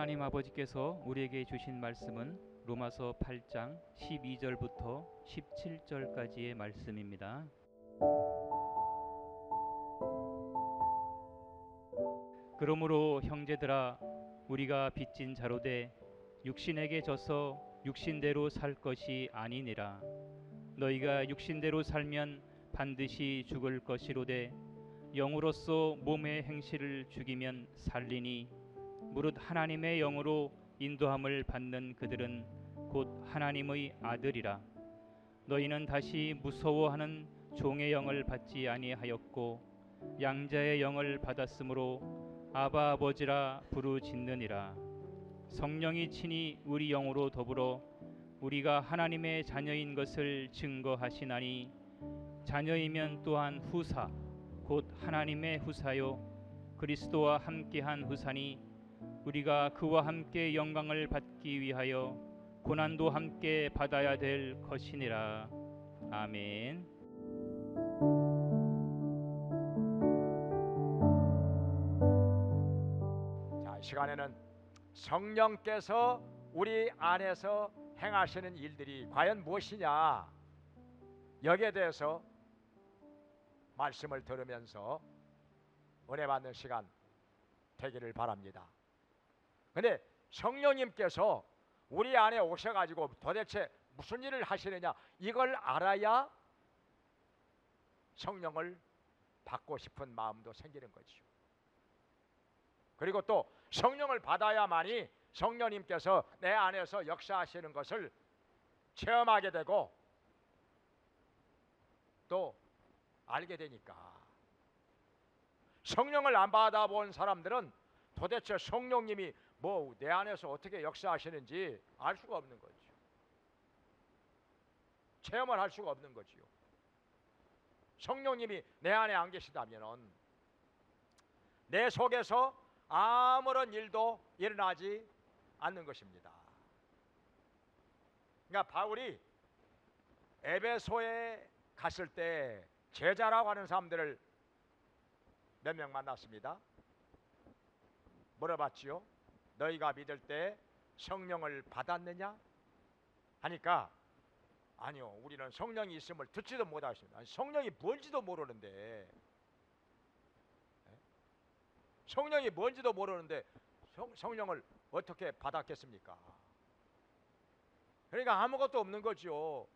하나님 아버지께서 우리에게 주신 말씀은 로마서 8장 12절부터 17절까지의 말씀입니다. 그러므로 형제들아, 우리가 빚진 자로되 육신에게 져서 육신대로 살 것이 아니니라. 너희가 육신대로 살면 반드시 죽을 것이로되 영으로서 몸의 행실을 죽이면 살리니 무릇 하나님의 영으로 인도함을 받는 그들은 곧 하나님의 아들이라. 너희는 다시 무서워하는 종의 영을 받지 아니하였고 양자의 영을 받았으므로 아바 아버지라 부르짖느니라. 성령이 친히 우리 영으로 더불어 우리가 하나님의 자녀인 것을 증거하시나니 자녀이면 또한 후사 곧 하나님의 후사요 그리스도와 함께한 후사니 우리가 그와 함께 영광을 받기 위하여 고난도 함께 받아야 될 것이니라. 아멘. 자, 이 시간에는 성령께서 우리 안에서 행하시는 일들이 과연 무엇이냐, 여기에 대해서 말씀을 들으면서 은혜 받는 시간 되기를 바랍니다. 근데 성령님께서 우리 안에 오셔가지고 도대체 무슨 일을 하시느냐, 이걸 알아야 성령을 받고 싶은 마음도 생기는 거죠. 그리고 또 성령을 받아야만이 성령님께서 내 안에서 역사하시는 것을 체험하게 되고 또 알게 되니까. 성령을 안 받아본 사람들은 도대체 성령님이 뭐 내 안에서 어떻게 역사하시는지 알 수가 없는 거죠. 체험을 할 수가 없는 거지요. 성령님이 내 안에 안 계시다면 내 속에서 아무런 일도 일어나지 않는 것입니다. 그러니까 바울이 에베소에 갔을 때 제자라고 하는 사람들을 몇 명 만났습니다. 물어봤지요. 너희가 믿을 때 성령을 받았느냐? 하니까 아니요, 우리는 성령이 있음을 듣지도 못하십니다. 아니, 성령이 뭔지도 모르는데, 성령이 뭔지도 모르는데 성령을 어떻게 받았겠습니까? 그러니까 아무것도 없는 거죠.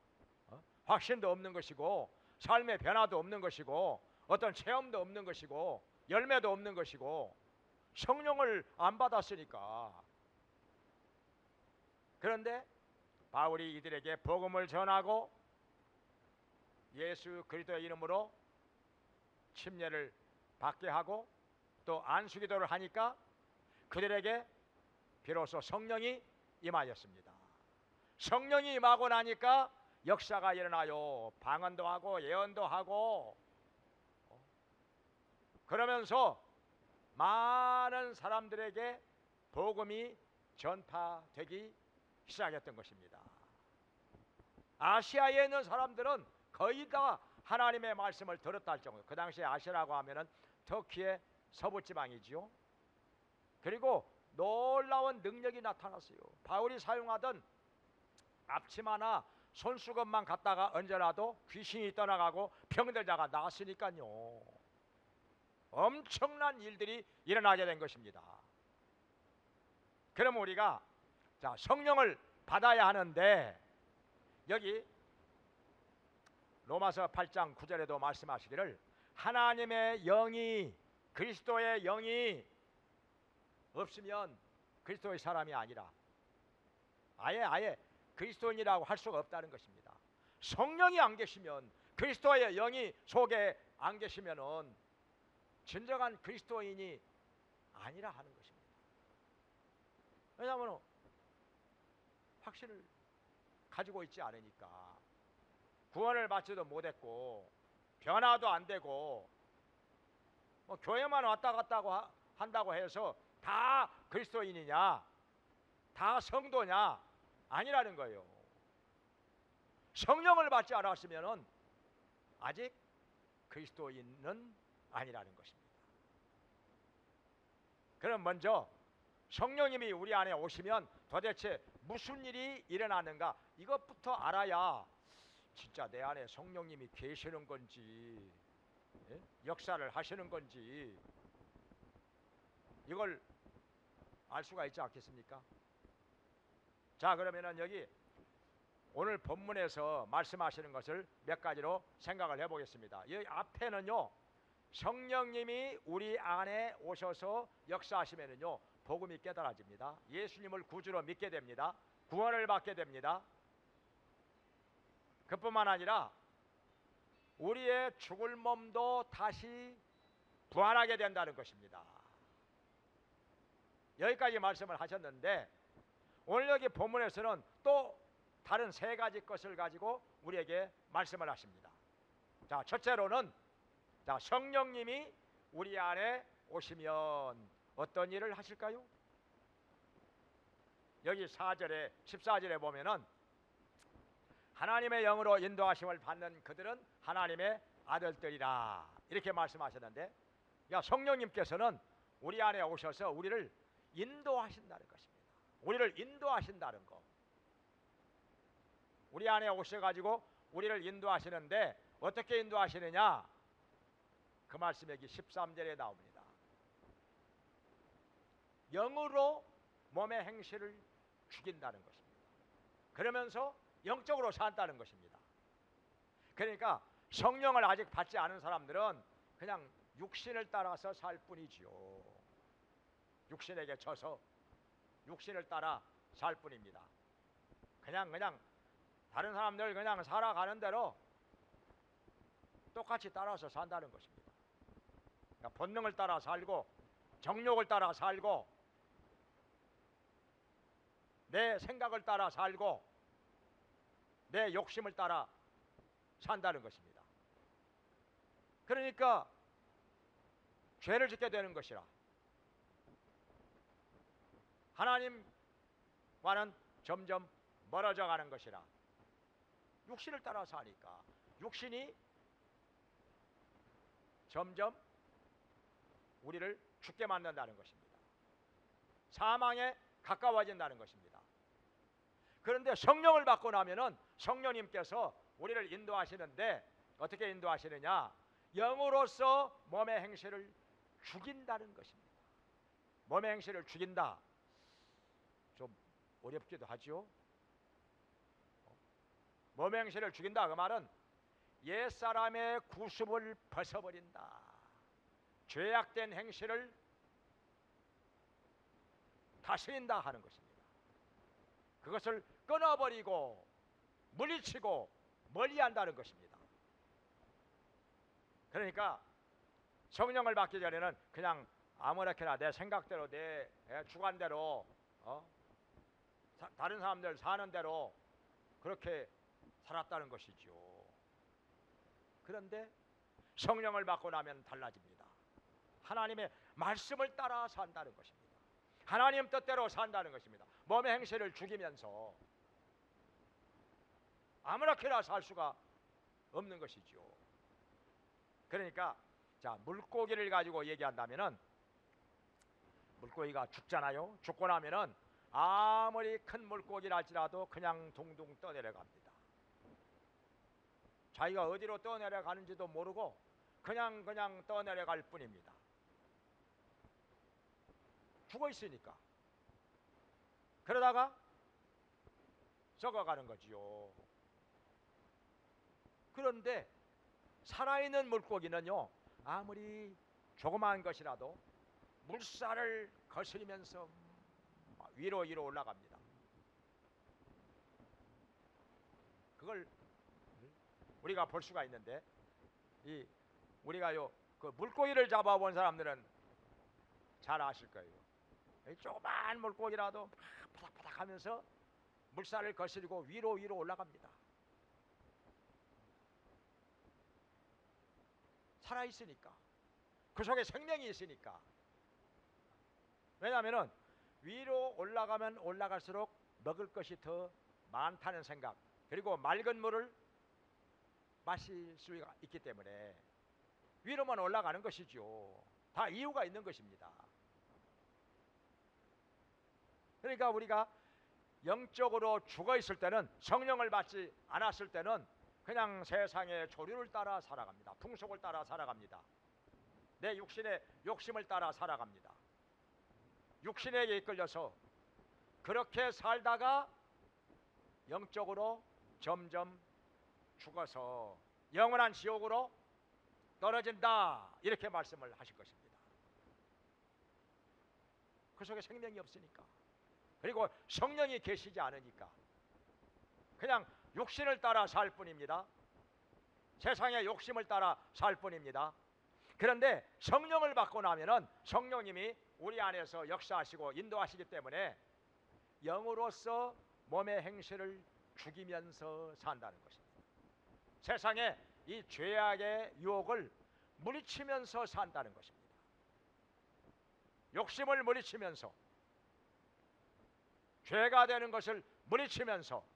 확신도 없는 것이고 삶의 변화도 없는 것이고 어떤 체험도 없는 것이고 열매도 없는 것이고 성령을 안 받았으니까. 그런데 바울이 이들에게 복음을 전하고 예수 그리스도의 이름으로 침례를 받게 하고 또 안수기도를 하니까 그들에게 비로소 성령이 임하였습니다. 성령이 임하고 나니까 역사가 일어나요. 방언도 하고 예언도 하고 그러면서 많은 사람들에게 복음이 전파되기 시작했던 것입니다. 아시아에 있는 사람들은 거의 다 하나님의 말씀을 들었다 할 정도. 그 당시에 아시아라고 하면은 터키의 서부 지방이지요. 그리고 놀라운 능력이 나타났어요. 바울이 사용하던 앞치마나 손수건만 갖다가 얹어놔도 귀신이 떠나가고 병들자가 나았으니까요. 엄청난 일들이 일어나게 된 것입니다. 그럼 우리가 자, 성령을 받아야 하는데 여기 로마서 8장 9절에도 말씀하시기를 하나님의 영이, 그리스도의 영이 없으면 그리스도의 사람이 아니라 아예 그리스도인이라고 할 수가 없다는 것입니다. 성령이 안 계시면, 그리스도의 영이 속에 안 계시면은 진정한 그리스도인이 아니라 하는 것입니다. 왜냐하면 확신을 가지고 있지 않으니까. 구원을 받지도 못했고 변화도 안 되고 뭐 교회만 왔다 갔다 한다고 해서 다 그리스도인이냐, 다 성도냐, 아니라는 거예요. 성령을 받지 않았으면 아직 그리스도인은 아니라는 것입니다. 그럼 먼저 성령님이 우리 안에 오시면 도대체 무슨 일이 일어나는가 이것부터 알아야 진짜 내 안에 성령님이 계시는 건지, 예? 역사를 하시는 건지 이걸 알 수가 있지 않겠습니까? 자, 그러면은 여기 오늘 본문에서 말씀하시는 것을 몇 가지로 생각을 해보겠습니다. 여기 앞에는요, 성령님이 우리 안에 오셔서 역사하시면은요, 복음이 깨달아집니다. 예수님을 구주로 믿게 됩니다. 구원을 받게 됩니다. 그뿐만 아니라 우리의 죽을 몸도 다시 부활하게 된다는 것입니다. 여기까지 말씀을 하셨는데 오늘 여기 본문에서는 또 다른 세 가지 것을 가지고 우리에게 말씀을 하십니다. 자, 첫째로는 자, 성령님이 우리 안에 오시면 어떤 일을 하실까요? 여기 4절에 14절에 보면은 하나님의 영으로 인도하심을 받는 그들은 하나님의 아들들이라 이렇게 말씀하셨는데, 야, 성령님께서는 우리 안에 오셔서 우리를 인도하신다는 것입니다. 우리를 인도하신다는 것. 우리 안에 오셔가지고 우리를 인도하시는데 어떻게 인도하시느냐? 그 말씀이 여기 13절에 나옵니다. 영으로 몸의 행실을 죽인다는 것입니다. 그러면서 영적으로 산다는 것입니다. 그러니까 성령을 아직 받지 않은 사람들은 그냥 육신을 따라서 살 뿐이지요. 육신에게 져서 육신을 따라 살 뿐입니다. 그냥 다른 사람들 그냥 살아가는 대로 똑같이 따라서 산다는 것입니다. 그러니까 본능을 따라 살고 정욕을 따라 살고 내 생각을 따라 살고 내 욕심을 따라 산다는 것입니다. 그러니까 죄를 짓게 되는 것이라 하나님과는 점점 멀어져 가는 것이라 육신을 따라 사니까 육신이 점점 우리를 죽게 만든다는 것입니다. 사망에 가까워진다는 것입니다. 그런데 성령을 받고 나면은 성령님께서 우리를 인도하시는데 어떻게 인도하시느냐? 영으로서 몸의 행실을 죽인다는 것입니다. 몸의 행실을 죽인다. 좀 어렵기도 하죠. 몸의 행실을 죽인다 그 말은 옛사람의 구습을 벗어버린다. 죄악된 행실을 다스린다 하는 것입니다. 그것을 끊어버리고 물리치고 멀리한다는 것입니다. 그러니까 성령을 받기 전에는 그냥 아무렇게나 내 생각대로 내 주관대로 다른 사람들 사는 대로 그렇게 살았다는 것이죠. 그런데 성령을 받고 나면 달라집니다. 하나님의 말씀을 따라 산다는 것입니다. 하나님 뜻대로 산다는 것입니다. 몸의 행실을 죽이면서 아무렇게나 살 수가 없는 것이죠. 그러니까 자, 물고기를 가지고 얘기한다면은 물고기가 죽잖아요. 죽고 나면은 아무리 큰 물고기랄지라도 그냥 둥둥 떠내려갑니다. 자기가 어디로 떠내려가는지도 모르고 그냥 떠내려갈 뿐입니다. 죽어 있으니까. 그러다가 썩어가는 거지요. 그런데 살아있는 물고기는요, 아무리 조그마한 것이라도 물살을 거스리면서 위로 올라갑니다. 그걸 우리가 볼 수가 있는데, 우리가요 그 물고기를 잡아본 사람들은 잘 아실 거예요. 조그만 물고기라도 파닥파닥 하면서 물살을 거스리고 위로 올라갑니다. 살아있으니까. 그 속에 생명이 있으니까. 왜냐하면 위로 올라가면 올라갈수록 먹을 것이 더 많다는 생각, 그리고 맑은 물을 마실 수가 있기 때문에 위로만 올라가는 것이죠. 다 이유가 있는 것입니다. 그러니까 우리가 영적으로 죽어 있을 때는, 성령을 받지 않았을 때는 그냥 세상의 조류를 따라 살아갑니다. 풍속을 따라 살아갑니다. 내 육신의 욕심을 따라 살아갑니다. 육신에게 이끌려서 그렇게 살다가 영적으로 점점 죽어서 영원한 지옥으로 떨어진다, 이렇게 말씀을 하실 것입니다. 그 속에 생명이 없으니까, 그리고 성령이 계시지 않으니까 그냥 육신을 따라 살 뿐입니다. 세상의 욕심을 따라 살 뿐입니다. 그런데 성령을 받고 나면은 성령님이 우리 안에서 역사하시고 인도하시기 때문에 영으로서 몸의 행실을 죽이면서 산다는 것입니다. 세상에 이 죄악의 유혹을 물리치면서 산다는 것입니다. 욕심을 물리치면서, 죄가 되는 것을 물리치면서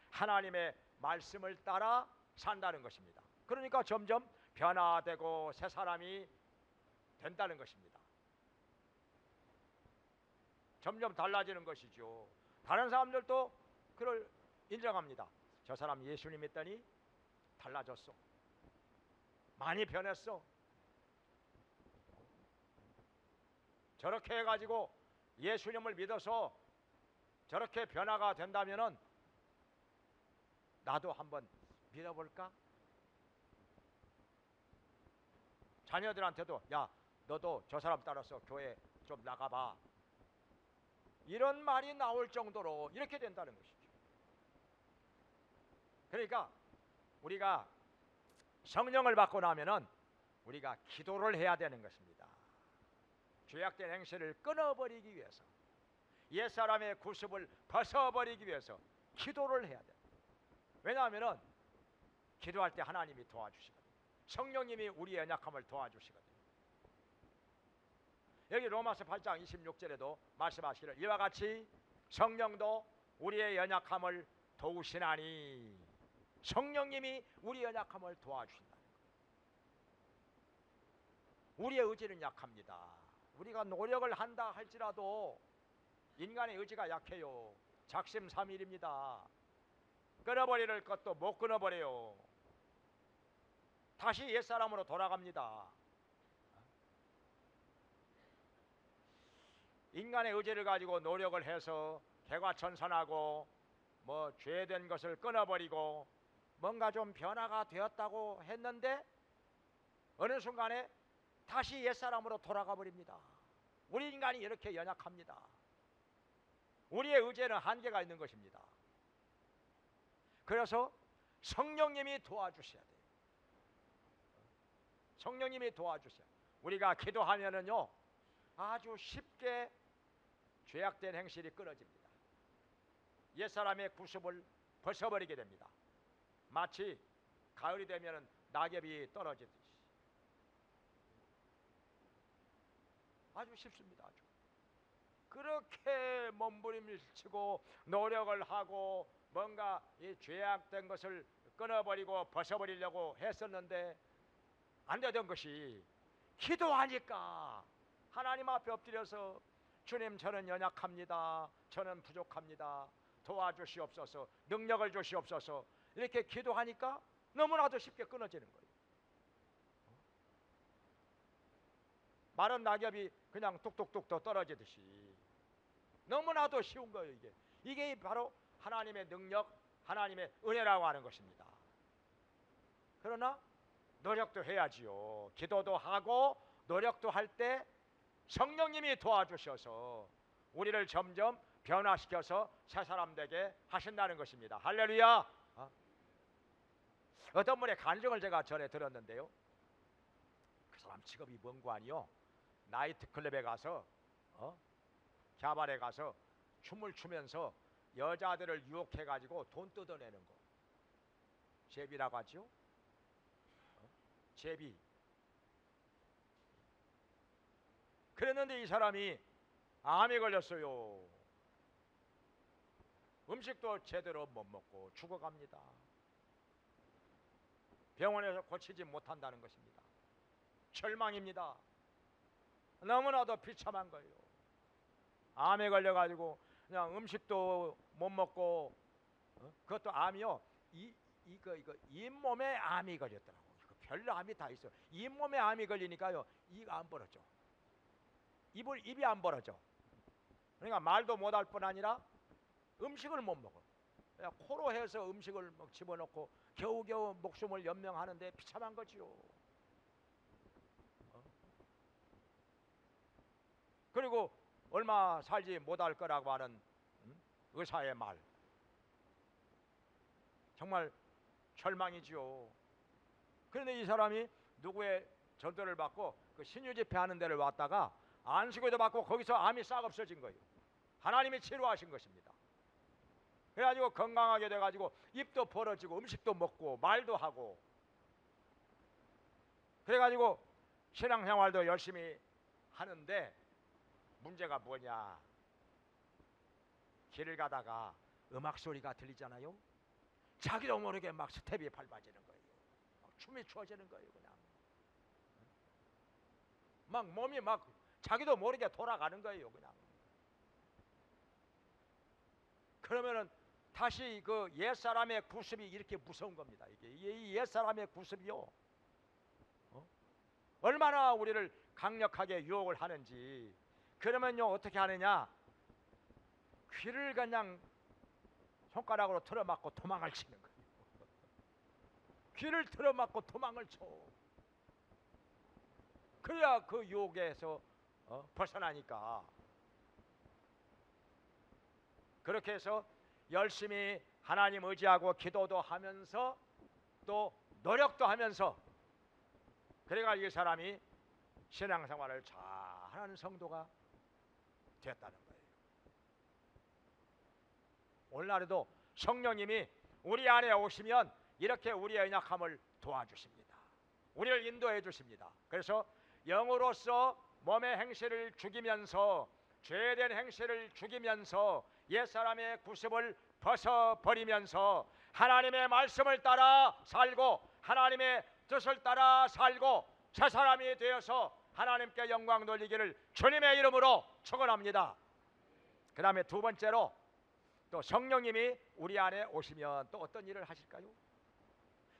하나님의 말씀을 따라 산다는 것입니다. 그러니까 점점 변화되고 새 사람이 된다는 것입니다. 점점 달라지는 것이죠. 다른 사람들도 그를 인정합니다. 저 사람 예수님 믿더니 달라졌어, 많이 변했어. 저렇게 해가지고 예수님을 믿어서 저렇게 변화가 된다면은 나도 한번 믿어볼까? 자녀들한테도 야, 너도 저 사람 따라서 교회 좀 나가봐, 이런 말이 나올 정도로 이렇게 된다는 것이죠. 그러니까 우리가 성령을 받고 나면은 우리가 기도를 해야 되는 것입니다. 죄악된 행실을 끊어버리기 위해서, 옛사람의 구습을 벗어버리기 위해서 기도를 해야 돼요. 왜냐하면 기도할 때 하나님이 도와주시거든요. 성령님이 우리의 연약함을 도와주시거든요. 여기 로마서 8장 26절에도 말씀하시기를 이와 같이 성령도 우리의 연약함을 도우시나니, 성령님이 우리의 연약함을 도와주신다. 우리의 의지는 약합니다. 우리가 노력을 한다 할지라도 인간의 의지가 약해요. 작심삼일입니다. 끊어버릴 것도 못 끊어버려요. 다시 옛사람으로 돌아갑니다. 인간의 의지를 가지고 노력을 해서 개과천선하고 뭐 죄된 것을 끊어버리고 뭔가 좀 변화가 되었다고 했는데 어느 순간에 다시 옛사람으로 돌아가 버립니다. 우리 인간이 이렇게 연약합니다. 우리의 의지에는 한계가 있는 것입니다. 그래서 성령님이 도와주셔야 돼요. 성령님이 도와주셔야 돼요. 우리가 기도하면은요 아주 쉽게 죄악된 행실이 끊어집니다. 옛사람의 구습을 벗어버리게 됩니다. 마치 가을이 되면 낙엽이 떨어지듯이 아주 쉽습니다. 아주 그렇게 몸부림치고 노력을 하고 뭔가 이 죄악된 것을 끊어버리고 벗어버리려고 했었는데 안 되던 것이 기도하니까 하나님 앞에 엎드려서 주님, 저는 연약합니다, 저는 부족합니다, 도와주시옵소서, 능력을 주시옵소서, 이렇게 기도하니까 너무나도 쉽게 끊어지는 거예요. 마른 낙엽이 그냥 뚝뚝뚝 떨어지듯이 너무나도 쉬운 거예요. 이게 바로 하나님의 능력, 하나님의 은혜라고 하는 것입니다. 그러나 노력도 해야지요. 기도도 하고 노력도 할 때 성령님이 도와주셔서 우리를 점점 변화시켜서 새 사람 되게 하신다는 것입니다. 할렐루야. 어떤 분의 간증을 제가 전에 들었는데요, 그 사람 직업이 뭔고 아니요, 나이트클럽에 가서 갸바레 가서 춤을 추면서 여자들을 유혹해가지고 돈 뜯어내는 거, 제비라고 하죠. 제비. 그랬는데 이 사람이 암에 걸렸어요. 음식도 제대로 못 먹고 죽어갑니다. 병원에서 고치지 못한다는 것입니다. 절망입니다. 너무나도 비참한 거예요. 암에 걸려가지고 그냥 음식도 못 먹고 그것도 암이요. 이거 잇몸에 암이 걸렸더라고. 별로 암이 다 있어. 잇몸에 암이 걸리니까요. 이가 안 벌어져. 입이 안 벌어져. 그러니까 말도 못할 뿐 아니라 음식을 못 먹어. 그냥 코로 해서 음식을 막 집어넣고 겨우겨우 목숨을 연명하는데 비참한 거지요. 그리고 얼마 살지 못할 거라고 하는 의사의 말. 정말 절망이지요. 그런데 이 사람이 누구의 전도를 받고 그 신유 집회하는 데를 왔다가 안수교도 받고 거기서 암이 싹 없어진 거예요. 하나님이 치료하신 것입니다. 그래가지고 건강하게 돼가지고 입도 벌어지고 음식도 먹고 말도 하고 그래가지고 신앙생활도 열심히 하는데 문제가 뭐냐? 길을 가다가 음악 소리가 들리잖아요. 자기도 모르게 막 스텝이 밟아지는 거예요. 막 춤이 추어지는 거예요. 그냥 막 몸이 막 자기도 모르게 돌아가는 거예요. 그냥 그러면은 다시 그 옛사람의 구습이 이렇게 무서운 겁니다. 이게 이 옛사람의 구습이요. 얼마나 우리를 강력하게 유혹을 하는지. 그러면요 어떻게 하느냐? 귀를 그냥 손가락으로 틀어막고 도망을 치는 거예요. 귀를 틀어막고 도망을 쳐. 그래야 그 유혹에서 벗어나니까. 그렇게 해서 열심히 하나님 의지하고 기도도 하면서 또 노력도 하면서 그래가 이 사람이 신앙생활을 잘하는 성도가 됐다는 거예요. 오늘날에도 성령님이 우리 안에 오시면 이렇게 우리의 연약함을 도와주십니다. 우리를 인도해 주십니다. 그래서 영으로서 몸의 행실을 죽이면서 죄된 행실을 죽이면서 옛사람의 구습을 벗어버리면서 하나님의 말씀을 따라 살고 하나님의 뜻을 따라 살고 새 사람이 되어서 하나님께 영광 돌리기를 주님의 이름으로 축원합니다. 그 다음에 두 번째로 또 성령님이 우리 안에 오시면 또 어떤 일을 하실까요?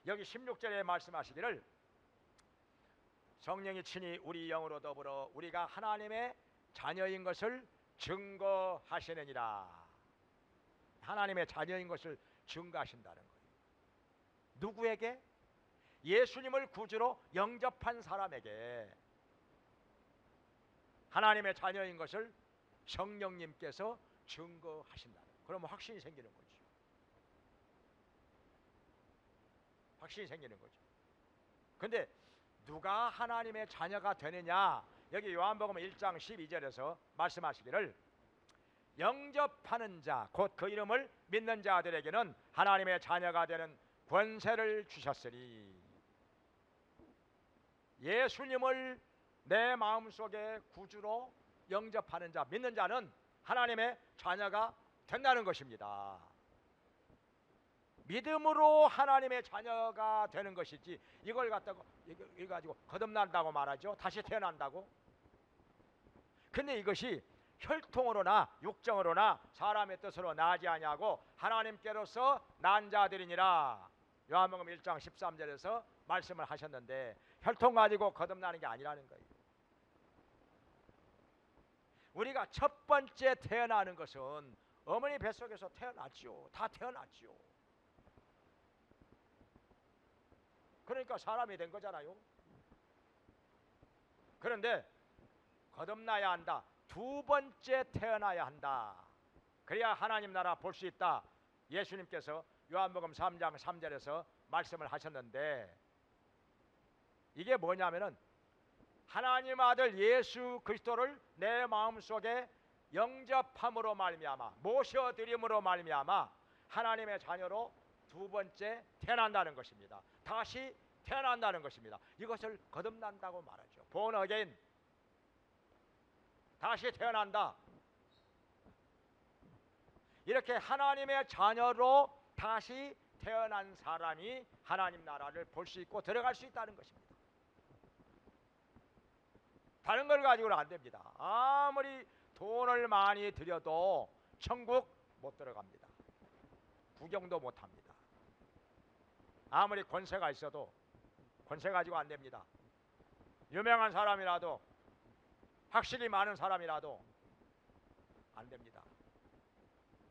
여기 16절에 말씀하시기를 성령이 친히 우리 영으로 더불어 우리가 하나님의 자녀인 것을 증거하시느니라. 하나님의 자녀인 것을 증거하신다는 거예요. 누구에게? 예수님을 구주로 영접한 사람에게 하나님의 자녀인 것을 성령님께서 증거하신다는 거예요. 그러면 확신이 생기는 거죠. 확신이 생기는 거죠. 근데 누가 하나님의 자녀가 되느냐? 여기 요한복음 1장 12절에서 말씀하시기를 영접하는 자 곧 그 이름을 믿는 자들에게는 하나님의 자녀가 되는 권세를 주셨으니 예수님을 내 마음속에 구주로 영접하는 자 믿는 자는 하나님의 자녀가 된다는 것입니다. 믿음으로 하나님의 자녀가 되는 것이지 이걸 갖다가 이거 가지고 거듭난다고 말하죠. 다시 태어난다고. 근데 이것이 혈통으로나 육정으로나 사람의 뜻으로 나지 아니하고 하나님께로서 난 자들이니라. 요한복음 1장 13절에서 말씀을 하셨는데 혈통 가지고 거듭나는 게 아니라는 거예요. 우리가 첫 번째 태어나는 것은 어머니 뱃속에서 태어났지요. 다 태어났지요. 그러니까 사람이 된 거잖아요. 그런데 거듭나야 한다. 두 번째 태어나야 한다. 그래야 하나님 나라 볼 수 있다. 예수님께서 요한복음 3장 3절에서 말씀을 하셨는데 이게 뭐냐면은 하나님 아들 예수 그리스도를 내 마음속에 영접함으로 말미암아 모셔드림으로 말미암아 하나님의 자녀로 두 번째 태어난다는 것입니다. 다시 태어난다는 것입니다. 이것을 거듭난다고 말하죠. born again. 다시 태어난다. 이렇게 하나님의 자녀로 다시 태어난 사람이 하나님 나라를 볼 수 있고 들어갈 수 있다는 것입니다. 다른 걸 가지고는 안 됩니다. 아무리 돈을 많이 들여도 천국 못 들어갑니다. 구경도 못 합니다. 아무리 권세가 있어도 권세 가지고 안 됩니다. 유명한 사람이라도, 학식이 많은 사람이라도 안 됩니다.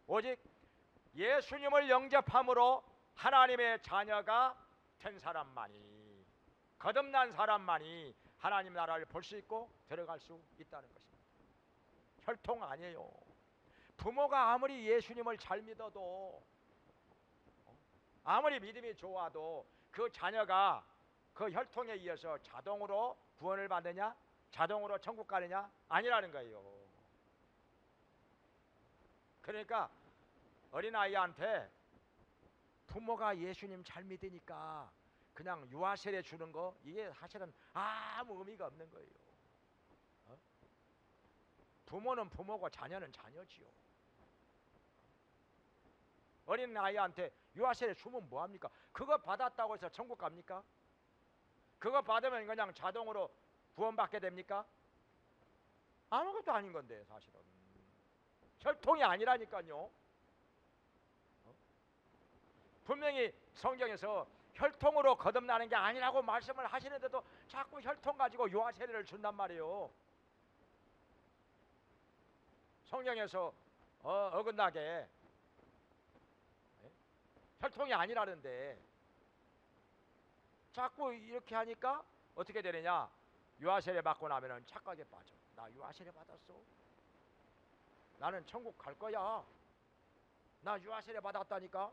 오직 예수님을 영접함으로 하나님의 자녀가 된 사람만이, 거듭난 사람만이 하나님 나라를 볼 수 있고 들어갈 수 있다는 것입니다. 혈통 아니에요. 부모가 아무리 예수님을 잘 믿어도, 아무리 믿음이 좋아도 그 자녀가 그 혈통에 의해서 자동으로 구원을 받느냐, 자동으로 천국 가느냐, 아니라는 거예요. 그러니까 어린아이한테 부모가 예수님 잘 믿으니까 그냥 유아세례 주는 거, 이게 사실은 아무 의미가 없는 거예요. 부모는 부모고 자녀는 자녀지요. 어린아이한테 유아세례 주면 뭐합니까? 그거 받았다고 해서 천국 갑니까? 그거 받으면 그냥 자동으로 구원받게 됩니까? 아무것도 아닌 건데 사실은. 혈통이 아니라니까요. 분명히 성경에서 혈통으로 거듭나는 게 아니라고 말씀을 하시는데도 자꾸 혈통 가지고 유아세례를 준단 말이에요. 성경에서 어긋나게 혈통이 아니라는데 자꾸 이렇게 하니까 어떻게 되느냐? 유아세례 받고 나면은 착각에 빠져. 나 유아세례 받았어. 나는 천국 갈 거야. 나 유아세례 받았다니까.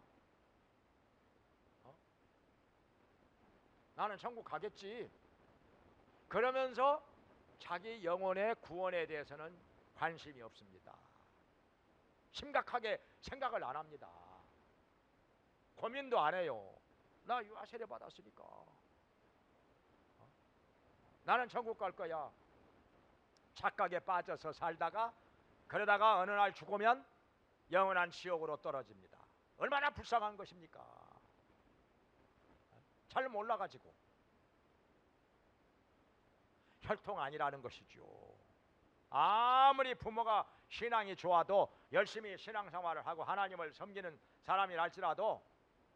나는 천국 가겠지. 그러면서 자기 영혼의 구원에 대해서는 관심이 없습니다. 심각하게 생각을 안 합니다. 고민도 안 해요. 나 유아세례 받았으니까. 나는 천국 갈 거야. 착각에 빠져서 살다가 그러다가 어느 날 죽으면 영원한 지옥으로 떨어집니다. 얼마나 불쌍한 것입니까? 잘 몰라가지고. 혈통 아니라는 것이죠. 아무리 부모가 신앙이 좋아도 열심히 신앙생활을 하고 하나님을 섬기는 사람이랄지라도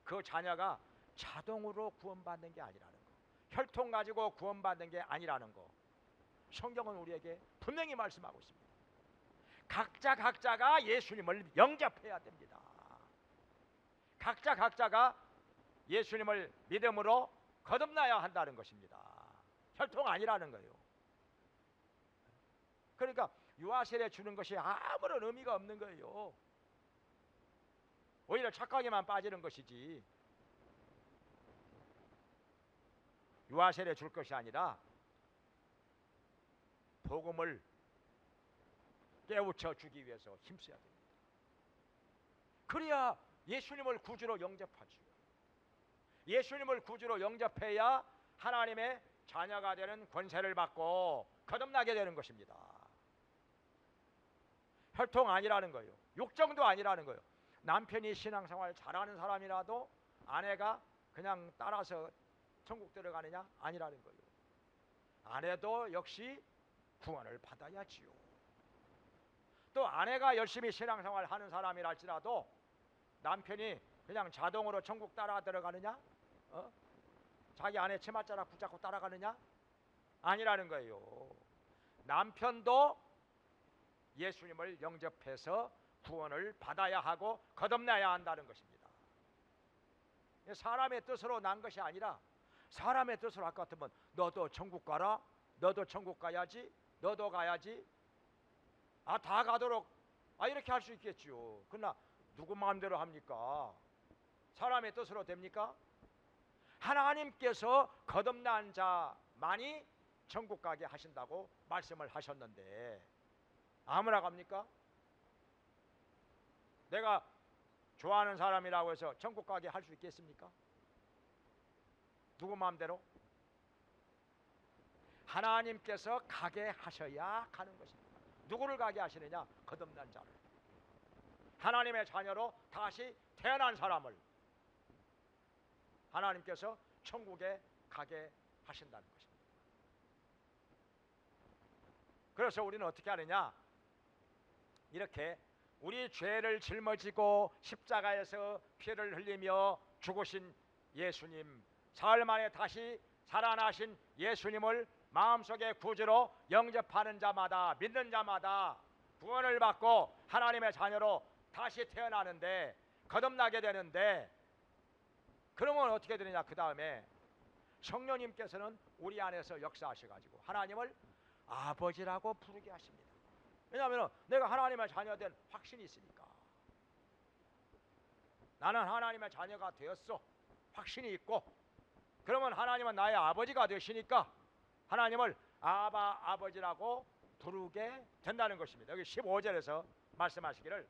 그 자녀가 자동으로 구원받는 게 아니라는 거, 혈통 가지고 구원받는 게 아니라는 거, 성경은 우리에게 분명히 말씀하고 있습니다. 각자가 예수님을 영접해야 됩니다. 각자가 예수님을 믿음으로 거듭나야 한다는 것입니다. 혈통 아니라는 거예요. 그러니까 유아세례 주는 것이 아무런 의미가 없는 거예요. 오히려 착각에만 빠지는 것이지. 유아세례 줄 것이 아니라 복음을 깨우쳐 주기 위해서 힘써야 됩니다. 그래야 예수님을 구주로 영접하죠. 예수님을 구주로 영접해야 하나님의 자녀가 되는 권세를 받고 거듭나게 되는 것입니다. 혈통 아니라는 거예요. 육정도 아니라는 거예요. 남편이 신앙생활 잘하는 사람이라도 아내가 그냥 따라서 천국 들어가느냐? 아니라는 거예요. 아내도 역시 구원을 받아야지요. 또 아내가 열심히 신앙생활 하는 사람이랄지라도 남편이 그냥 자동으로 천국 따라 들어가느냐? 자기 아내 치맛자락 붙잡고 따라가느냐? 아니라는 거예요. 남편도 예수님을 영접해서 구원을 받아야 하고 거듭나야 한다는 것입니다. 사람의 뜻으로 난 것이 아니라 사람의 뜻으로 할 것 같으면 너도 천국 가라, 너도 천국 가야지, 너도 가야지, 다 가도록 이렇게 할 수 있겠지요. 그러나 누구 마음대로 합니까? 사람의 뜻으로 됩니까? 하나님께서 거듭난 자만이 천국 가게 하신다고 말씀을 하셨는데 아무나 갑니까? 내가 좋아하는 사람이라고 해서 천국 가게 할 수 있겠습니까? 누구 마음대로? 하나님께서 가게 하셔야 가는 것입니다. 누구를 가게 하시느냐? 거듭난 자를, 하나님의 자녀로 다시 태어난 사람을 하나님께서 천국에 가게 하신다는 것입니다. 그래서 우리는 어떻게 하느냐? 이렇게 우리 죄를 짊어지고 십자가에서 피를 흘리며 죽으신 예수님, 사흘 만에 다시 살아나신 예수님을 마음속에 구주로 영접하는 자마다, 믿는 자마다 구원을 받고 하나님의 자녀로 다시 태어나는데, 거듭나게 되는데, 그러면 어떻게 되느냐? 그 다음에 성령님께서는 우리 안에서 역사하셔가지고 하나님을 아버지라고 부르게 하십니다. 왜냐하면 내가 하나님의 자녀된 확신이 있으니까. 나는 하나님의 자녀가 되었어, 확신이 있고, 그러면 하나님은 나의 아버지가 되시니까 하나님을 아버지라고 부르게 된다는 것입니다. 여기 15절에서 말씀하시기를,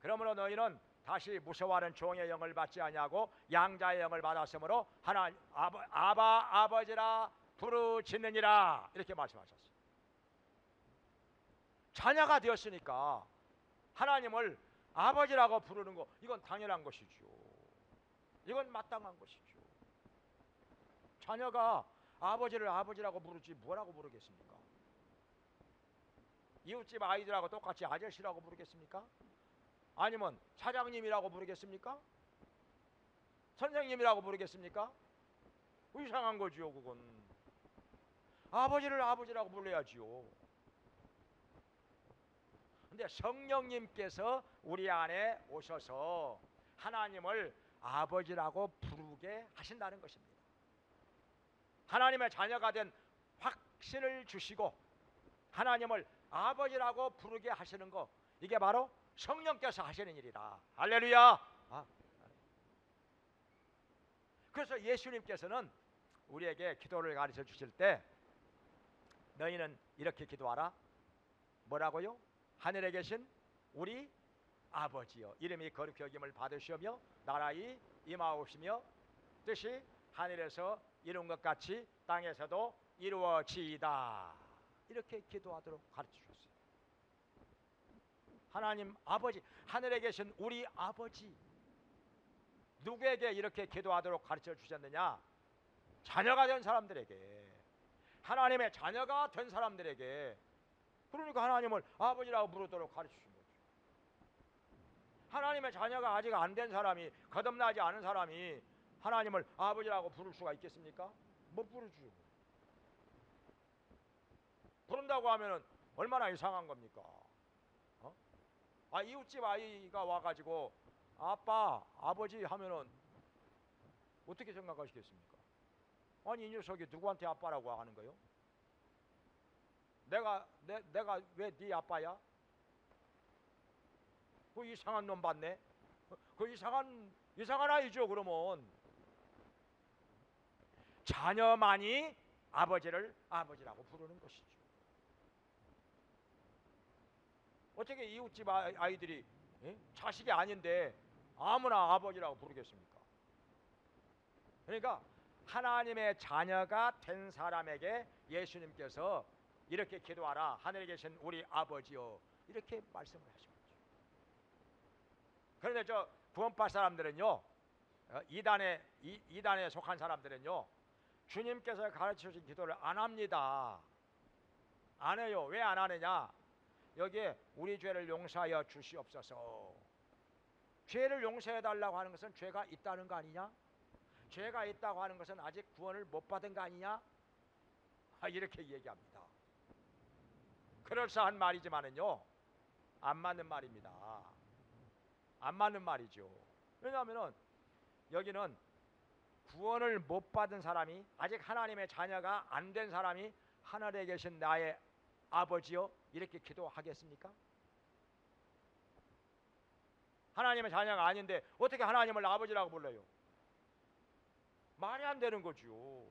그러므로 너희는 다시 무서워하는 종의 영을 받지 아니하고 양자의 영을 받았으므로 하나님 아버지라 부르짖느니라, 이렇게 말씀하셨어요. 자녀가 되었으니까 하나님을 아버지라고 부르는 거, 이건 당연한 것이죠. 이건 마땅한 것이죠. 자녀가 아버지를 아버지라고 부르지 뭐라고 부르겠습니까? 이웃집 아이들하고 똑같이 아저씨라고 부르겠습니까? 아니면 사장님이라고 부르겠습니까? 선생님이라고 부르겠습니까? 이상한 거지요. 그건 아버지를 아버지라고 불러야지요. 근데 성령님께서 우리 안에 오셔서 하나님을 아버지라고 부르게 하신다는 것입니다. 하나님의 자녀가 된 확신을 주시고 하나님을 아버지라고 부르게 하시는 거, 이게 바로 성령께서 하시는 일이다. 할렐루야. 그래서 예수님께서는 우리에게 기도를 가르쳐 주실 때 너희는 이렇게 기도하라. 뭐라고요? 하늘에 계신 우리 아버지여, 이름이 거룩히 여김을 받으시오며 나라의 임하옵시며 뜻이 하늘에서 이룬 것 같이 땅에서도 이루어지이다. 이렇게 기도하도록 가르쳐 주셨어요. 하나님 아버지, 하늘에 계신 우리 아버지, 누구에게 이렇게 기도하도록 가르쳐 주셨느냐? 자녀가 된 사람들에게, 하나님의 자녀가 된 사람들에게. 그러니까 하나님을 아버지라고 부르도록 가르쳐 주신 거죠. 하나님의 자녀가 아직 안 된 사람이, 거듭나지 않은 사람이 하나님을 아버지라고 부를 수가 있겠습니까? 못 부르죠. 부른다고 하면은 얼마나 이상한 겁니까? 이웃집 아이가 와가지고 아빠, 아버지 하면은 어떻게 생각하시겠습니까? 아니, 이 녀석이 누구한테 아빠라고 하는 거요? 내가 왜 네 아빠야? 그 이상한 놈 봤네. 그 이상한 아이죠. 그러면 자녀만이 아버지를 아버지라고 부르는 것이죠. 어떻게 이웃집 아이들이 자식이 아닌데 아무나 아버지라고 부르겠습니까? 그러니까 하나님의 자녀가 된 사람에게 예수님께서 이렇게 기도하라. 하늘에 계신 우리 아버지여, 이렇게 말씀을 하신 거죠. 그런데 저 구원받 사람들은요, 이단에 속한 사람들은요, 주님께서 가르쳐 주신 기도를 안 합니다. 안 해요. 왜 안 하느냐? 여기에 우리 죄를 용서하여 주시옵소서. 죄를 용서해 달라고 하는 것은 죄가 있다는 거 아니냐? 죄가 있다고 하는 것은 아직 구원을 못 받은 거 아니냐? 이렇게 얘기합니다. 그럴싸한 말이지만은요, 안 맞는 말입니다. 안 맞는 말이죠. 왜냐하면은 여기는 구원을 못 받은 사람이, 아직 하나님의 자녀가 안 된 사람이 하늘에 계신 나의 아버지여, 이렇게 기도하겠습니까? 하나님의 자녀가 아닌데 어떻게 하나님을 아버지라고 불러요? 말이 안 되는 거죠.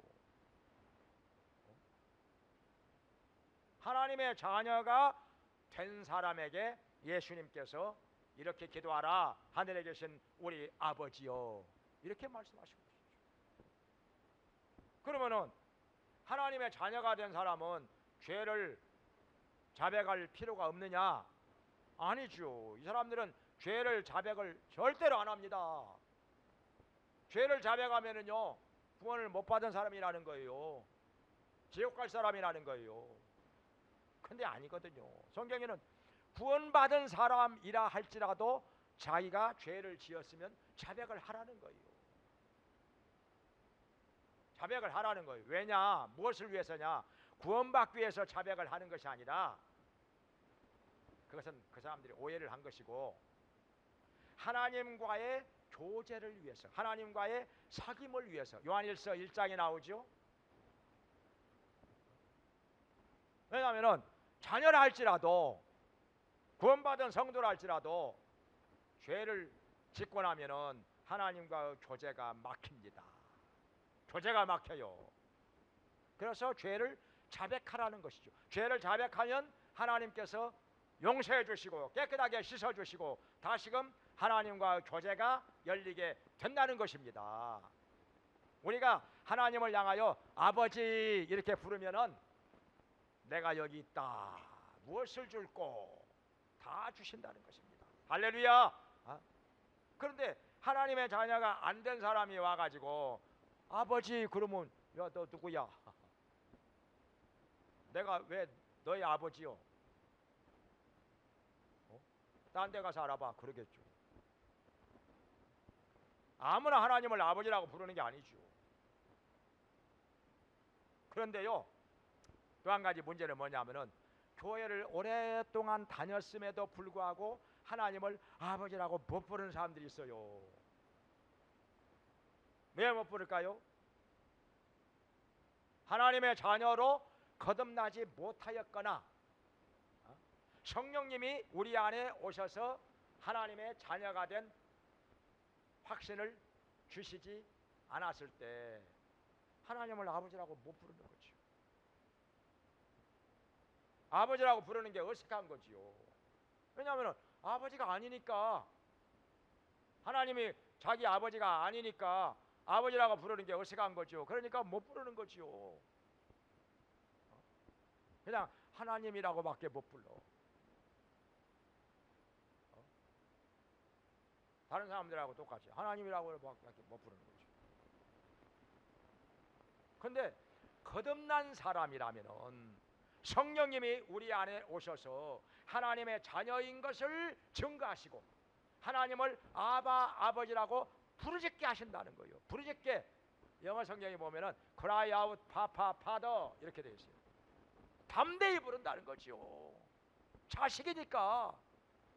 하나님의 자녀가 된 사람에게 예수님께서 이렇게 기도하라. 하늘에 계신 우리 아버지여, 이렇게 말씀하신 것이죠. 그러면은 하나님의 자녀가 된 사람은 죄를 자백할 필요가 없느냐? 아니죠. 이 사람들은 죄를 자백을 절대로 안 합니다. 죄를 자백하면은요, 구원을 못 받은 사람이라는 거예요. 지옥 갈 사람이라는 거예요. 근데 아니거든요. 성경에는 구원받은 사람이라 할지라도 자기가 죄를 지었으면 자백을 하라는 거예요. 자백을 하라는 거예요. 왜냐? 무엇을 위해서냐? 구원받기 위해서 자백을 하는 것이 아니라, 그것은 그 사람들이 오해를 한 것이고, 하나님과의 교제를 위해서, 하나님과의 사귐을 위해서. 요한일서 1장에 나오죠. 왜냐하면 자녀라 할지라도, 구원받은 성도라 할지라도 죄를 짓고 나면은 하나님과의 교제가 막힙니다. 교제가 막혀요. 그래서 죄를 자백하라는 것이죠. 죄를 자백하면 하나님께서 용서해 주시고 깨끗하게 씻어 주시고 다시금 하나님과 교제가 열리게 된다는 것입니다. 우리가 하나님을 향하여 아버지 이렇게 부르면은 내가 여기 있다, 무엇을 줄꼬 다 주신다는 것입니다. 할렐루야. 그런데 하나님의 자녀가 안 된 사람이 와가지고 아버지 그러면 야 너 누구야? 내가 왜 너의 아버지요? 딴 데 가서 알아봐. 그러겠죠. 아무나 하나님을 아버지라고 부르는 게 아니죠. 그런데요, 또 한 가지 문제는 뭐냐면은 교회를 오랫동안 다녔음에도 불구하고 하나님을 아버지라고 못 부르는 사람들이 있어요. 왜 못 부를까요? 하나님의 자녀로 거듭나지 못하였거나 성령님이 우리 안에 오셔서 하나님의 자녀가 된 확신을 주시지 않았을 때 하나님을 아버지라고 못 부르는 거죠. 아버지라고 부르는 게 어색한 거지요. 왜냐하면 아버지가 아니니까, 하나님이 자기 아버지가 아니니까 아버지라고 부르는 게 어색한 거죠. 그러니까 못 부르는 거지요. 그냥 하나님이라고밖에 못 불러. 다른 사람들하고 똑같이 하나님이라고밖에 못 부르는 거죠. 근데 거듭난 사람이라면은 성령님이 우리 안에 오셔서 하나님의 자녀인 것을 증거하시고 하나님을 아버지라고 부르짖게 하신다는 거예요. 부르짖게, 영어 성경에 보면은 cry out papa father 이렇게 되어 있어요. 담대히 부른다는 거지요. 자식이니까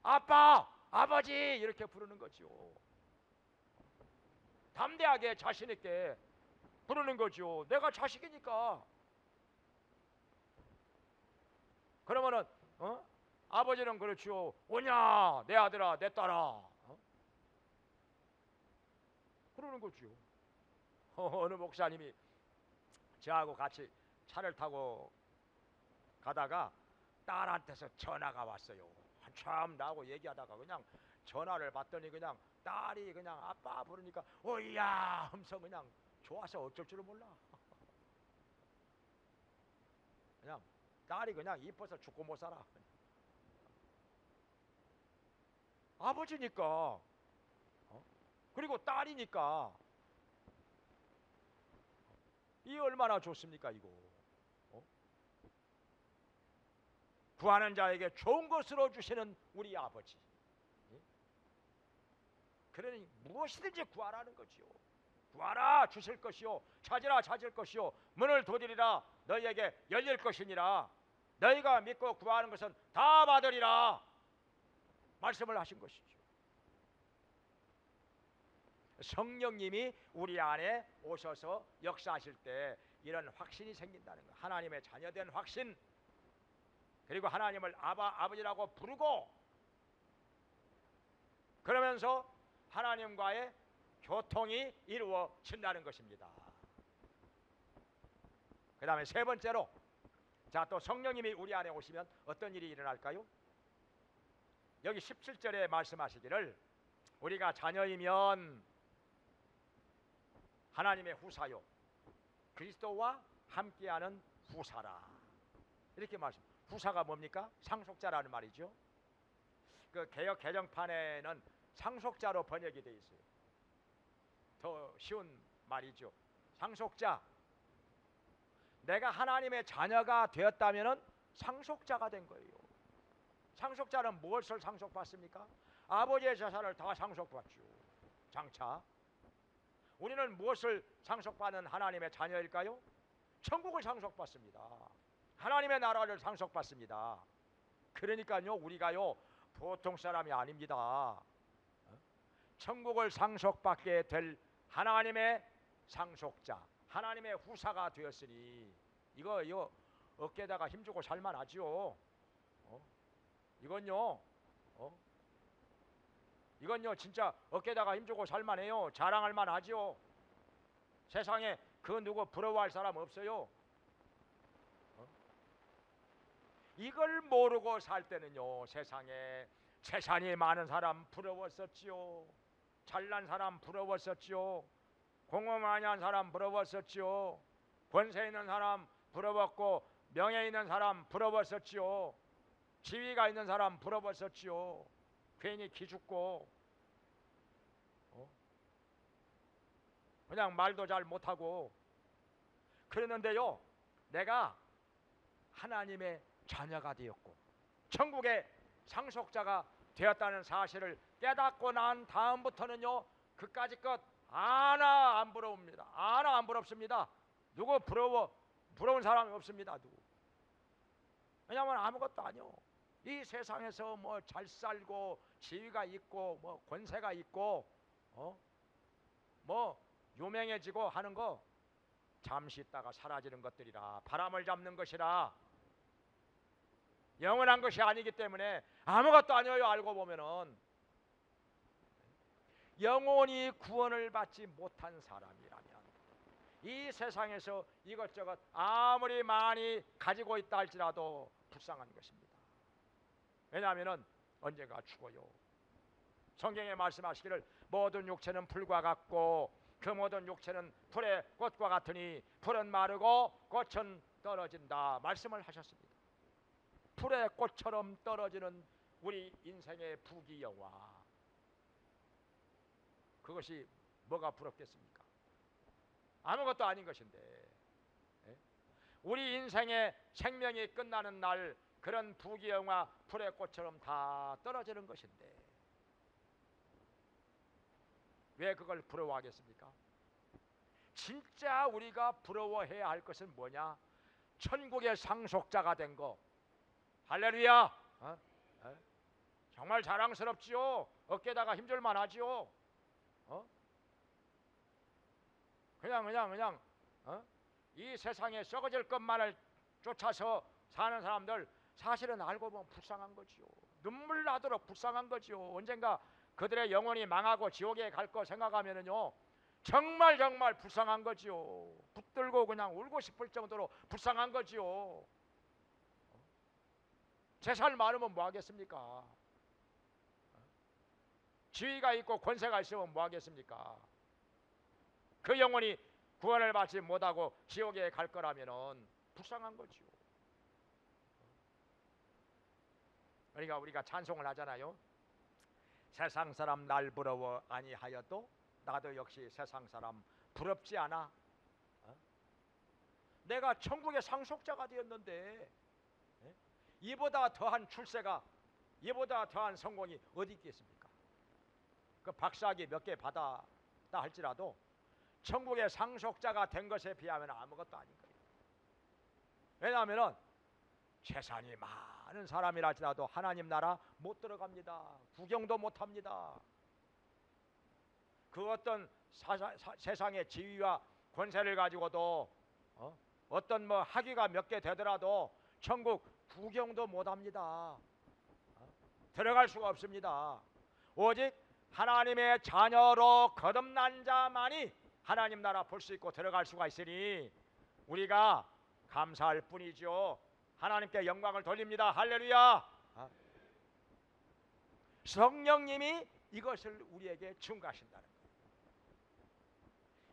아빠 아버지 이렇게 부르는 거지요. 담대하게 자신 있게 부르는 거죠. 내가 자식이니까. 그러면은 아버지는 그렇죠. 오냐 내 아들아 내 딸아 그러는 거죠. 어느 목사님이 저하고 같이 차를 타고 가다가 딸한테서 전화가 왔어요. 한참 나하고 얘기하다가 그냥 전화를 받더니 그냥 딸이 그냥 아빠 부르니까 오야 하면서 그냥 좋아서 어쩔 줄을 몰라. 그냥 딸이 그냥 이뻐서 죽고 못 살아. 아버지니까 그리고 딸이니까 이 얼마나 좋습니까 이거. 구하는 자에게 좋은 것으로 주시는 우리 아버지. 그러니 무엇이든지 구하라는 거지요. 구하라 주실 것이요 찾으라 찾을 것이요 문을 두드리라 너희에게 열릴 것이니라. 너희가 믿고 구하는 것은 다 받으리라 말씀을 하신 것이죠. 성령님이 우리 안에 오셔서 역사하실 때 이런 확신이 생긴다는 것. 하나님의 자녀된 확신, 그리고 하나님을 아버지라고 부르고 그러면서 하나님과의 교통이 이루어진다는 것입니다. 그 다음에 세 번째로, 자, 또 성령님이 우리 안에 오시면 어떤 일이 일어날까요? 여기 17절에 말씀하시기를 우리가 자녀이면 하나님의 후사요 그리스도와 함께하는 후사라 이렇게 말씀. 후사가 뭡니까? 상속자라는 말이죠. 그 개역 개정판에는 상속자로 번역이 되어 있어요. 더 쉬운 말이죠. 상속자. 내가 하나님의 자녀가 되었다면은 상속자가 된 거예요. 상속자는 무엇을 상속받습니까? 아버지의 재산을 다 상속받죠. 장차 우리는 무엇을 상속받는 하나님의 자녀일까요? 천국을 상속받습니다. 하나님의 나라를 상속받습니다. 그러니까요, 우리가요 보통 사람이 아닙니다. 천국을 상속받게 될 하나님의 상속자, 하나님의 후사가 되었으니 이거 어깨에다가 힘주고 살만하지요. 이건요 진짜 어깨에다가 힘주고 살만해요. 자랑할 만하지요. 세상에 그 누구 부러워할 사람 없어요. 이걸 모르고 살 때는요, 세상에 재산이 많은 사람 부러웠었지요. 잘난 사람 부러웠었지요. 공업 많이 한 사람 부러웠었지요. 권세 있는 사람 부러웠고, 명예 있는 사람 부러웠었지요. 지위가 있는 사람 부러웠었지요. 괜히 기죽고 그냥 말도 잘 못하고 그랬는데요, 내가 하나님의 자녀가 되었고 천국의 상속자가 되었다는 사실을 깨닫고 난 다음부터는요, 그까짓 것 하나 안 부러웁니다. 하나 안 부럽습니다. 누구 부러운 사람이 없습니다. 누구. 왜냐하면 아무것도 아니요. 이 세상에서 뭐 잘 살고 지위가 있고 뭐 권세가 있고 뭐 유명해지고 하는 거 잠시 있다가 사라지는 것들이라, 바람을 잡는 것이라 영원한 것이 아니기 때문에 아무것도 아니에요. 알고 보면은 영원히 구원을 받지 못한 사람이라면 이 세상에서 이것저것 아무리 많이 가지고 있다 할지라도 불쌍한 것입니다. 왜냐하면 언젠가 죽어요. 성경에 말씀하시기를 모든 육체는 풀과 같고 그 모든 육체는 풀의 꽃과 같으니 풀은 마르고 꽃은 떨어진다 말씀을 하셨습니다. 풀의 꽃처럼 떨어지는 우리 인생의 부귀영화, 그것이 뭐가 부럽겠습니까? 아무것도 아닌 것인데, 우리 인생의 생명이 끝나는 날 그런 부귀영화 풀의 꽃처럼 다 떨어지는 것인데 왜 그걸 부러워하겠습니까? 진짜 우리가 부러워해야 할 것은 뭐냐? 천국의 상속자가 된 거. 할렐루야. 정말 자랑스럽지요. 어깨에다가 힘줄 만하지요. 그냥 이 세상에 썩어질 것만을 쫓아서 사는 사람들 사실은 알고 보면 불쌍한 거지요. 눈물 나도록 불쌍한 거지요. 언젠가 그들의 영혼이 망하고 지옥에 갈 거 생각하면은요, 정말 불쌍한 거지요. 붙들고 그냥 울고 싶을 정도로 불쌍한 거지요. 재산 많으면 뭐 하겠습니까? 지위가 있고 권세가 있으면 뭐 하겠습니까? 그 영혼이 구원을 받지 못하고 지옥에 갈 거라면은 불쌍한 거지요. 그러니까 우리가 찬송을 하잖아요. 세상 사람 날 부러워 아니하여도 나도 역시 세상 사람 부럽지 않아. 내가 천국의 상속자가 되었는데 이보다 더한 출세가, 이보다 더한 성공이 어디 있겠습니까? 그 박사학위 몇 개 받았다 할지라도 천국의 상속자가 된 것에 비하면 아무것도 아닌 거예요. 왜냐하면 재산이 많은 사람이라 할지라도 하나님 나라 못 들어갑니다. 구경도 못 합니다. 그 어떤 세상의 지위와 권세를 가지고도 어떤 뭐 학위가 몇 개 되더라도 천국 구경도 못 합니다. 들어갈 수가 없습니다. 오직 하나님의 자녀로 거듭난 자만이 하나님 나라 볼 수 있고 들어갈 수가 있으니 우리가 감사할 뿐이죠. 하나님께 영광을 돌립니다. 할렐루야. 성령님이 이것을 우리에게 증거하신다는 거예요.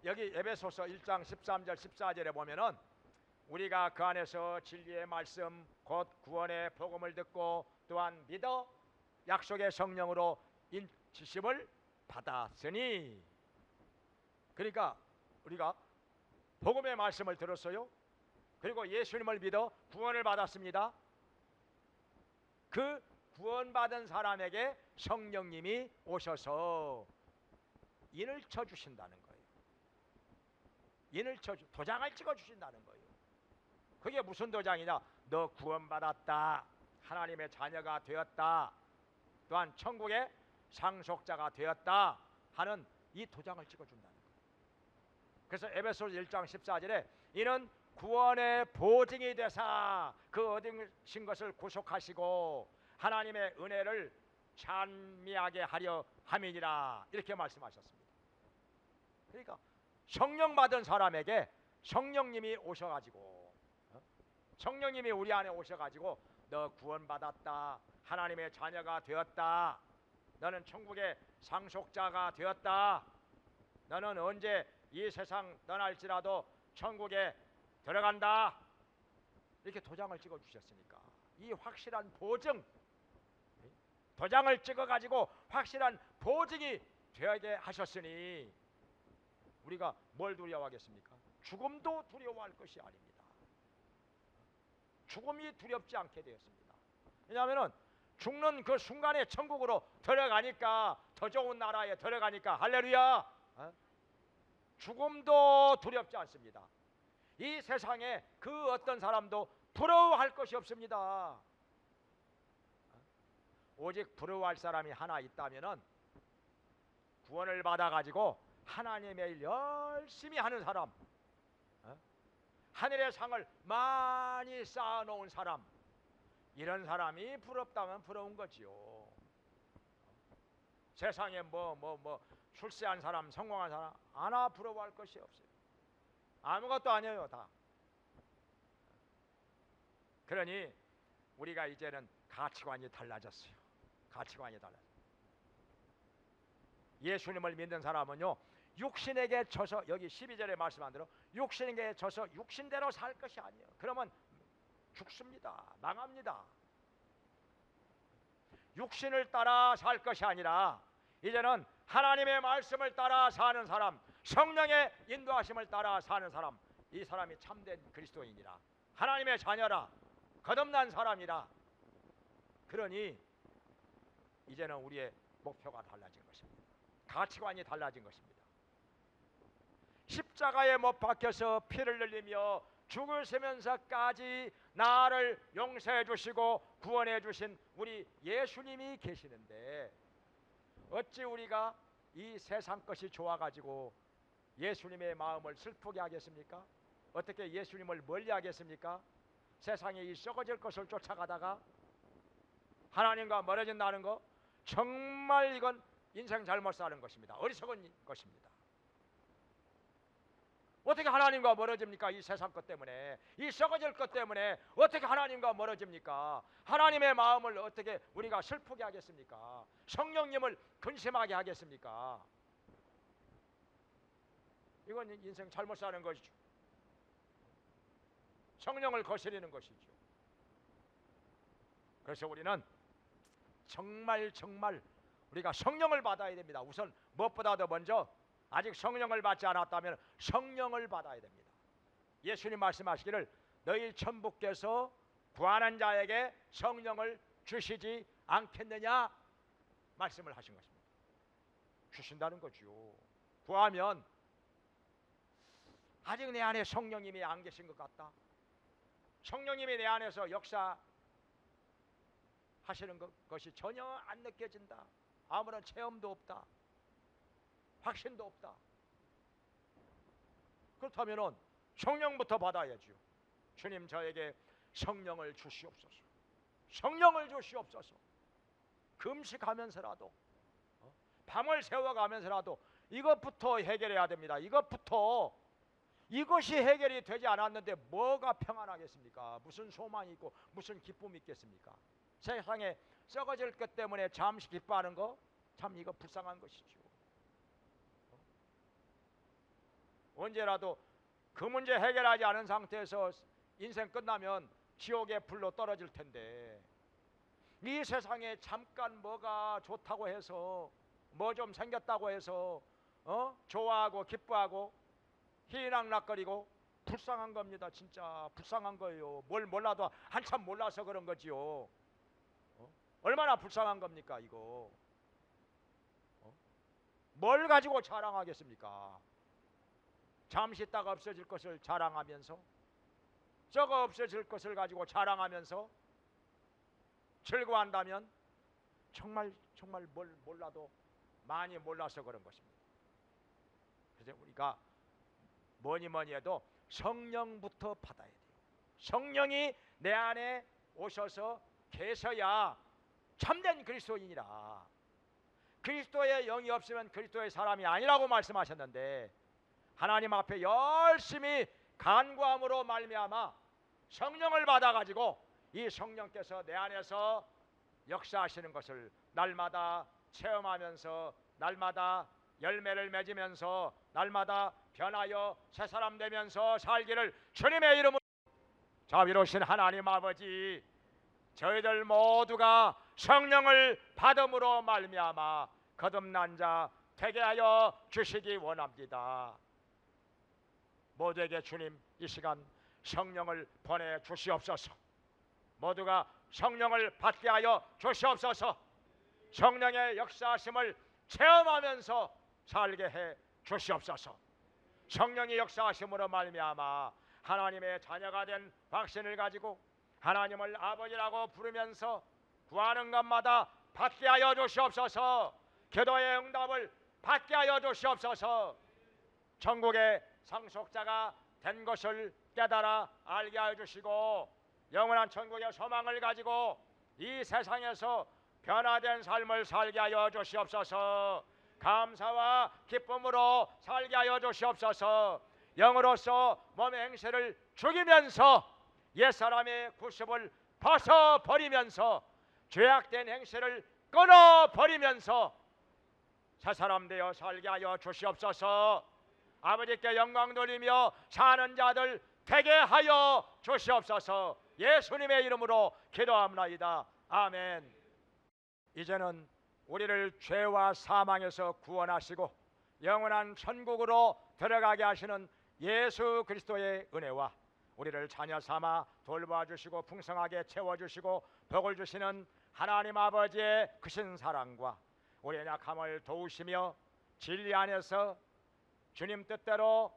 여기 에베소서 1장 13절 14절에 보면은 우리가 그 안에서 진리의 말씀 곧 구원의 복음을 듣고 또한 믿어 약속의 성령으로 인치심을 받았으니, 그러니까 우리가 복음의 말씀을 들었어요. 그리고 예수님을 믿어 구원을 받았습니다. 그 구원받은 사람에게 성령님이 오셔서 인을 쳐 주신다는 거예요. 인을 쳐 도장을 찍어 주신다는 거예요. 그게 무슨 도장이냐? 너 구원받았다, 하나님의 자녀가 되었다, 또한 천국의 상속자가 되었다 하는 이 도장을 찍어준다는 거예요. 그래서 에베소서 1장 14절에 이는 구원의 보증이 되사 그 얻으신 것을 구속하시고 하나님의 은혜를 찬미하게 하려 함이니라, 이렇게 말씀하셨습니다. 그러니까 성령 받은 사람에게 성령님이 오셔가지고, 성령님이 우리 안에 오셔가지고 너 구원받았다, 하나님의 자녀가 되었다, 너는 천국의 상속자가 되었다, 너는 언제 이 세상 떠날지라도 천국에 들어간다, 이렇게 도장을 찍어 주셨으니까 이 확실한 보증, 도장을 찍어 가지고 확실한 보증이 되게 하셨으니 우리가 뭘 두려워하겠습니까? 죽음도 두려워할 것이 아닙니다. 죽음이 두렵지 않게 되었습니다. 왜냐하면 죽는 그 순간에 천국으로 들어가니까, 더 좋은 나라에 들어가니까, 할렐루야, 죽음도 두렵지 않습니다. 이 세상에 그 어떤 사람도 부러워할 것이 없습니다. 오직 부러워할 사람이 하나 있다면은 구원을 받아가지고 하나님의 일 열심히 하는 사람, 하늘의 상을 많이 쌓아놓은 사람, 이런 사람이 부럽다면 부러운 거지요. 세상에 출세한 사람, 성공한 사람 하나 부러워할 것이 없어요. 아무것도 아니에요, 다. 그러니 우리가 이제는 가치관이 달라졌어요. 가치관이 달라졌어요. 예수님을 믿는 사람은요, 육신에게 져서, 여기 12절에 말씀한 대로 육신에게 져서 육신대로 살 것이 아니에요. 그러면 죽습니다. 망합니다. 육신을 따라 살 것이 아니라 이제는 하나님의 말씀을 따라 사는 사람, 성령의 인도하심을 따라 사는 사람, 이 사람이 참된 그리스도인이라, 하나님의 자녀라, 거듭난 사람이라. 그러니 이제는 우리의 목표가 달라진 것입니다. 가치관이 달라진 것입니다. 십자가에 못 박혀서 피를 흘리며 죽으시면서까지 나를 용서해 주시고 구원해 주신 우리 예수님이 계시는데, 어찌 우리가 이 세상 것이 좋아가지고 예수님의 마음을 슬프게 하겠습니까? 어떻게 예수님을 멀리 하겠습니까? 세상에 이 썩어질 것을 쫓아가다가 하나님과 멀어진다는 거, 정말 이건 인생 잘못 사는 것입니다. 어리석은 것입니다. 어떻게 하나님과 멀어집니까? 이 세상 것 때문에, 이 썩어질 것 때문에 어떻게 하나님과 멀어집니까? 하나님의 마음을 어떻게 우리가 슬프게 하겠습니까? 성령님을 근심하게 하겠습니까? 이건 인생 잘못 사는 것이죠. 성령을 거스리는 것이죠. 그래서 우리는 정말 우리가 성령을 받아야 됩니다. 우선 무엇보다도 먼저 아직 성령을 받지 않았다면 성령을 받아야 됩니다. 예수님 말씀하시기를 너희 천부께서 구하는 자에게 성령을 주시지 않겠느냐 말씀을 하신 것입니다. 주신다는 거죠. 구하면 아직 내 안에 성령님이 안 계신 것 같다, 성령님이 내 안에서 역사하시는 것이 전혀 안 느껴진다, 아무런 체험도 없다, 확신도 없다. 그렇다면 성령부터 받아야죠. 주님, 저에게 성령을 주시옵소서. 성령을 주시옵소서. 금식하면서라도, 밤을 새워가면서라도 이것부터 해결해야 됩니다. 이것이 해결이 되지 않았는데 뭐가 평안하겠습니까? 무슨 소망이 있고 무슨 기쁨이 있겠습니까? 세상에 썩어질 것 때문에 잠시 기뻐하는 거, 참 이거 불쌍한 것이죠. 언제라도 그 문제 해결하지 않은 상태에서 인생 끝나면 지옥의 불로 떨어질 텐데, 이 세상에 잠깐 뭐가 좋다고 해서, 뭐 좀 생겼다고 해서 좋아하고 기뻐하고 희낙낙거리고 불쌍한 겁니다. 진짜 불쌍한 거예요. 뭘 몰라도 한참 몰라서 그런 거지요. 얼마나 불쌍한 겁니까 이거? 뭘 가지고 자랑하겠습니까? 잠시 있다가 없어질 것을 자랑하면서, 저거 없어질 것을 가지고 자랑하면서 즐거워한다면 정말 뭘 몰라도 많이 몰라서 그런 것입니다. 그래서 우리가 뭐니 해도 성령부터 받아야 돼요. 성령이 내 안에 오셔서 계셔야 참된 그리스도인이라. 그리스도의 영이 없으면 그리스도의 사람이 아니라고 말씀하셨는데, 하나님 앞에 열심히 간구함으로 말미암아 성령을 받아가지고 이 성령께서 내 안에서 역사하시는 것을 날마다 체험하면서, 날마다 열매를 맺으면서, 날마다 변하여 새 사람 되면서 살기를 주님의 이름으로. 자비로우신 하나님 아버지, 저희들 모두가 성령을 받음으로 말미암아 거듭난 자 되게 하여 주시기 원합니다. 모두에게 주님 이 시간 성령을 보내 주시옵소서. 모두가 성령을 받게 하여 주시옵소서. 성령의 역사하심을 체험하면서 살게 해 주시옵소서. 성령이 역사하심으로 말미암아 하나님의 자녀가 된 확신을 가지고 하나님을 아버지라고 부르면서 구하는 것마다 받게 하여 주시옵소서. 기도의 응답을 받게 하여 주시옵소서. 천국의 상속자가 된 것을 깨달아 알게 하여 주시고, 영원한 천국의 소망을 가지고 이 세상에서 변화된 삶을 살게 하여 주시옵소서. 감사와 기쁨으로 살게 하여 주시옵소서. 영으로서 몸의 행실을 죽이면서 옛사람의 구습을 벗어버리면서 죄악된 행실을 끊어버리면서 새사람 되어 살게 하여 주시옵소서. 아버지께 영광 돌리며 사는 자들 되게 하여 주시옵소서. 예수님의 이름으로 기도합나이다. 아멘. 이제는 우리를 죄와 사망에서 구원하시고 영원한 천국으로 들어가게 하시는 예수 그리스도의 은혜와 우리를 자녀 삼아 돌봐주시고 풍성하게 채워주시고 복을 주시는 하나님 아버지의 크신 사랑과 우리의 약함을 도우시며 진리 안에서 주님 뜻대로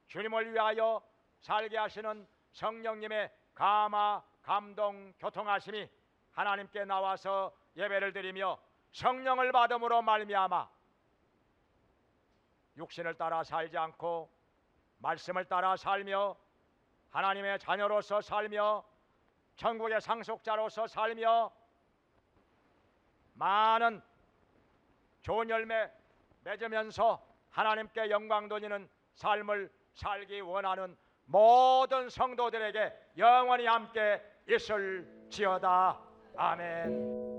주님을 위하여 살게 하시는 성령님의 감화, 감동, 교통하심이 하나님께 나와서 예배를 드리며 성령을 받음으로 말미암아 육신을 따라 살지 않고 말씀을 따라 살며 하나님의 자녀로서 살며 천국의 상속자로서 살며 많은 좋은 열매 맺으면서 하나님께 영광 돌리는 삶을 살기 원하는 모든 성도들에게 영원히 함께 있을지어다. 아멘.